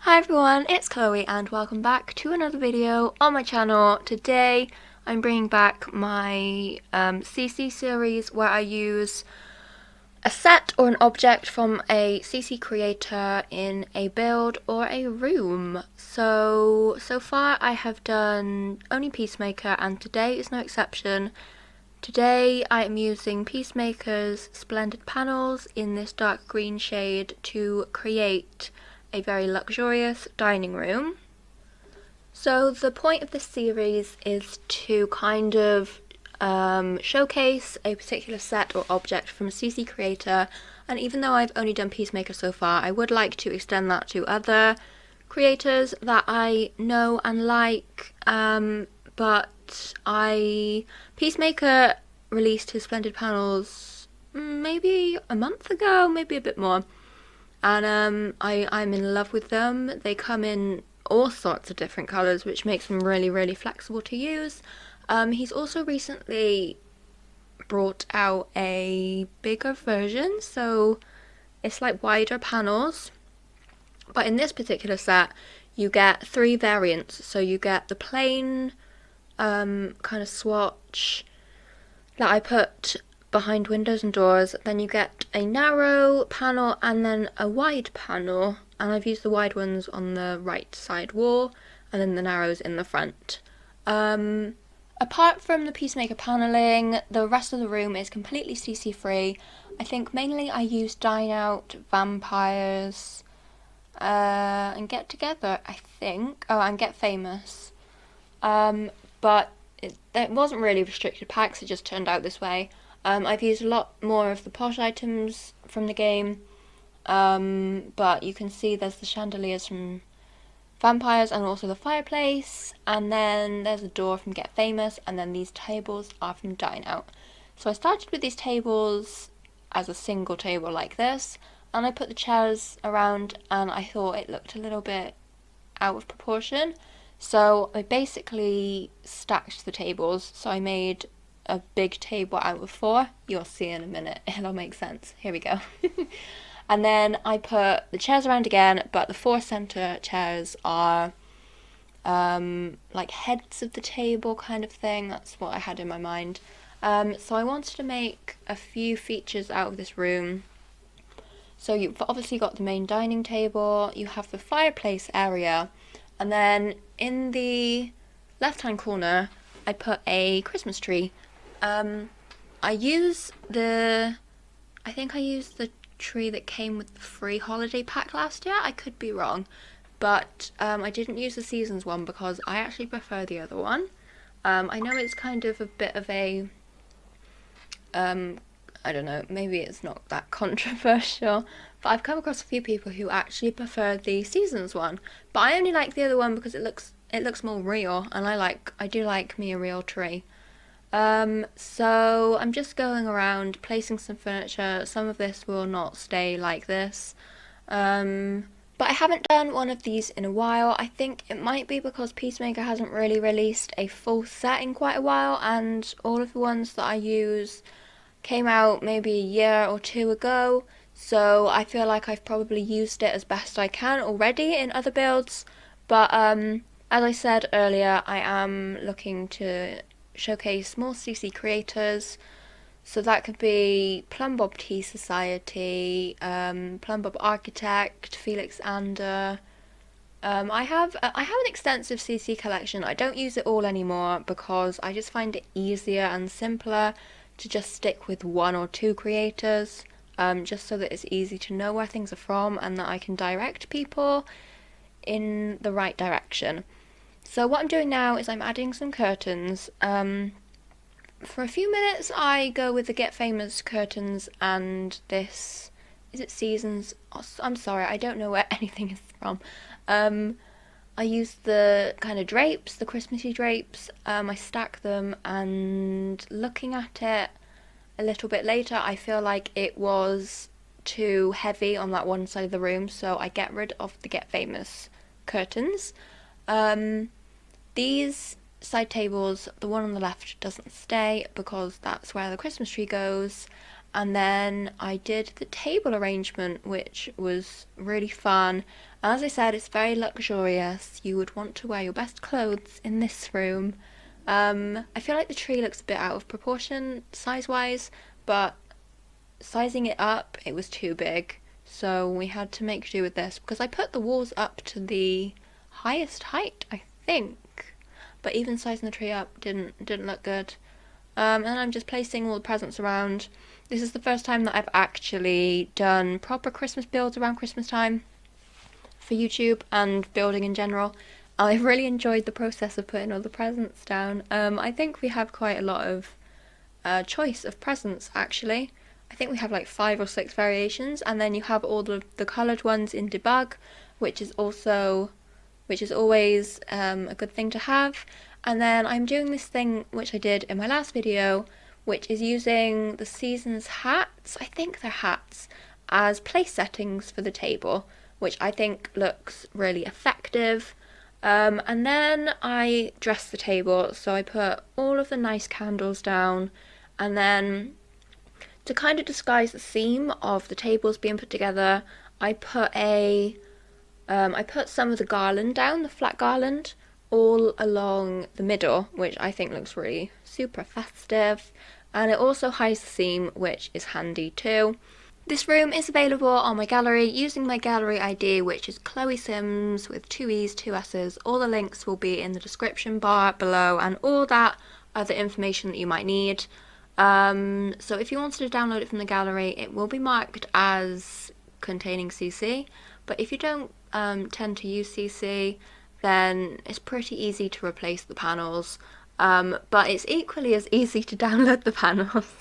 Hi everyone, it's Chloe and welcome back to another video on my channel. Today I'm bringing back my CC series where I use a set or an object from a CC creator in a build or a room. So far I have done only Peacemaker and today is no exception. Today I am using Peacemaker's Splendid panels in this dark green shade to create a very luxurious dining room. So the point of this series is to kind of showcase a particular set or object from a CC creator, and even though I've only done Peacemaker so far, I would like to extend that to other creators that I know and like, Peacemaker released his Splendid panels maybe a month ago, maybe a bit more, and I'm in love with them. They come in all sorts of different colours, which makes them really flexible to use. He's also recently brought out a bigger version, so it's like wider panels, but in this particular set you get 3 variants. So you get the plain kind of swatch that I put behind windows and doors, then you get a narrow panel and then a wide panel, and I've used the wide ones on the right side wall and then the narrows in the front. Apart from the Peacemaker paneling, the rest of the room is completely CC free. I think mainly I used Dine Out, Vampires, and Get Together, I think. Oh, and Get Famous. But it wasn't really restricted packs, it just turned out this way. I've used a lot more of the posh items from the game, but you can see there's the chandeliers from Vampires and also the fireplace, and then there's a door from Get Famous, and then these tables are from Dine Out. So I started with these tables as a single table like this, and I put the chairs around and I thought it looked a little bit out of proportion. So I basically stacked the tables, so I made a big table out of 4. You'll see in a minute, it'll make sense. Here we go. And then I put the chairs around again, but the 4 center chairs are like heads of the table kind of thing. That's what I had in my mind. So I wanted to make a few features out of this room. So you've obviously got the main dining table, you have the fireplace area, and then in the left hand corner I put a Christmas tree. I think I used the tree that came with the free holiday pack last year. I could be wrong, but I didn't use the seasons one because I actually prefer the other one. I know it's kind of a bit of a I don't know, maybe it's not that controversial, but I've come across a few people who actually prefer the seasons one, but I only like the other one because it looks more real, and I do like me a real tree. So I'm just going around placing some furniture. Some of this will not stay like this, but I haven't done one of these in a while. I think it might be because Peacemaker hasn't really released a full set in quite a while, and all of the ones that I use came out maybe a year or 2 ago, so I feel like I've probably used it as best I can already in other builds. But as I said earlier, I am looking to showcase more CC creators, so that could be Plumbob Tea Society, Plumbob Architect, Felix Ander. I have an extensive CC collection. I don't use it all anymore because I just find it easier and simpler to just stick with 1 or 2 creators, just so that it's easy to know where things are from and that I can direct people in the right direction. So what I'm doing now is I'm adding some curtains. For a few minutes I go with the Get Famous curtains and this, is it Seasons? Oh, I'm sorry, I don't know where anything is from. I use the kind of drapes, the Christmassy drapes. I stack them, and looking at it a little bit later I feel like it was too heavy on that one side of the room, so I get rid of the Get Famous curtains. These side tables, the one on the left doesn't stay because that's where the Christmas tree goes, And then I did the table arrangement, which was really fun. As I said, it's very luxurious. You would want to wear your best clothes in this room. I feel like the tree looks a bit out of proportion size-wise, but sizing it up, it was too big. So we had to make do with this because I put the walls up to the highest height, I think. But even sizing the tree up didn't look good. And I'm just placing all the presents around. This is the first time that I've actually done proper Christmas builds around Christmas time for YouTube and building in general. I've really enjoyed the process of putting all the presents down. I think we have quite a lot of choice of presents actually. I think we have like 5 or 6 variations, and then you have all the coloured ones in debug, which is always a good thing to have. And then I'm doing this thing which I did in my last video, which is using the season's hats, I think they're hats, as place settings for the table, which I think looks really effective. And then I dressed the table, so I put all of the nice candles down, and then to kind of disguise the theme of the tables being put together, I put some of the garland down, the flat garland, all along the middle, which I think looks really super festive, and it also hides the theme, which is handy too. This room is available on my gallery using my gallery ID, which is chloeessims with 2 E's, 2 S's. All the links will be in the description bar below and all that other information that you might need. So if you wanted to download it from the gallery, it will be marked as containing CC, but if you don't tend to use CC, then it's pretty easy to replace the panels. But it's equally as easy to download the panels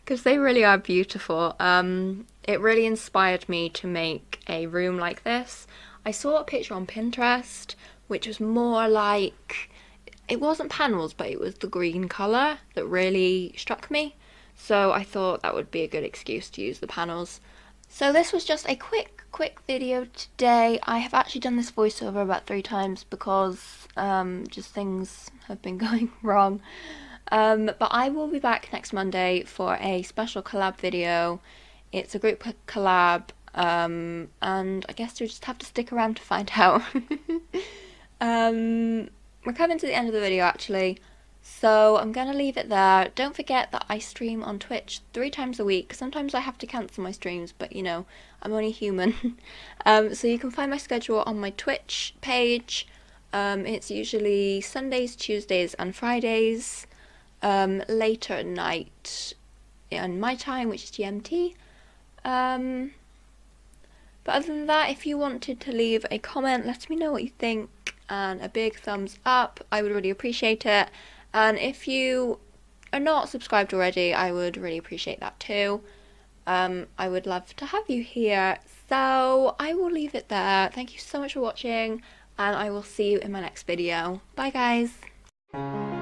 because they really are beautiful. It really inspired me to make a room like this. I saw a picture on Pinterest which was more like, it wasn't panels, but it was the green colour that really struck me. So I thought that would be a good excuse to use the panels. So this was just a quick video today. I have actually done this voiceover about 3 times because just things have been going wrong. But I will be back next Monday for a special collab video. It's a group collab, and I guess you'll just have to stick around to find out. We're coming to the end of the video actually, so I'm gonna leave it there. Don't forget that I stream on Twitch 3 times a week. Sometimes I have to cancel my streams, but you know, I'm only human. So you can find my schedule on my Twitch page. It's usually Sundays, Tuesdays and Fridays, later at night in my time, which is GMT. But other than that, if you wanted to leave a comment, let me know what you think, and a big thumbs up, I would really appreciate it. And if you are not subscribed already, I would really appreciate that too. I would love to have you here. So I will leave it there. Thank you so much for watching, and I will see you in my next video. Bye guys!